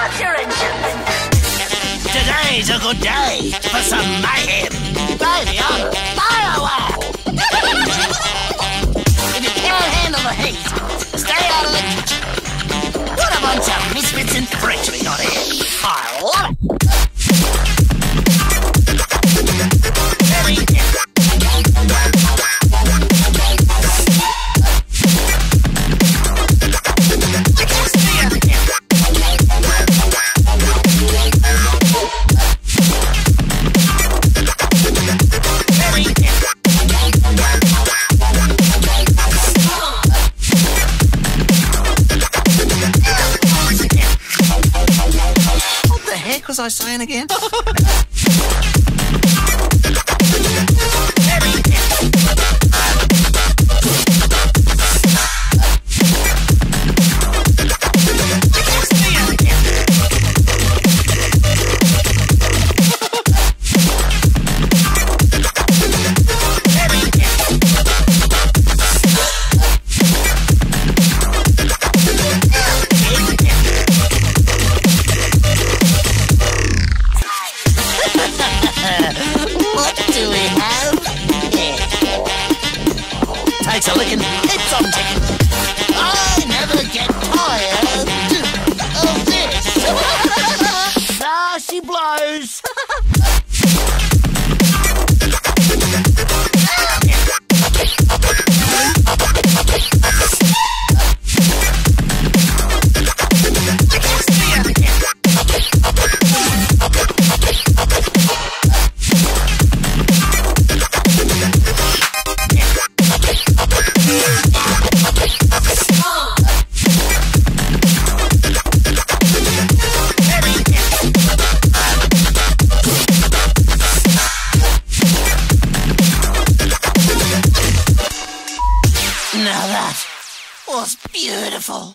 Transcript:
Start your engines. Today's a good day for some mayhem. Baby, I'm fire away. If you can't handle the heat, stay out of the kitchen. What a bunch of misfits and freaks we got here. I love it. What was I saying again? Takes a licking, it's on ticking. I never get tired of this. Ah, she blows. Now that was beautiful.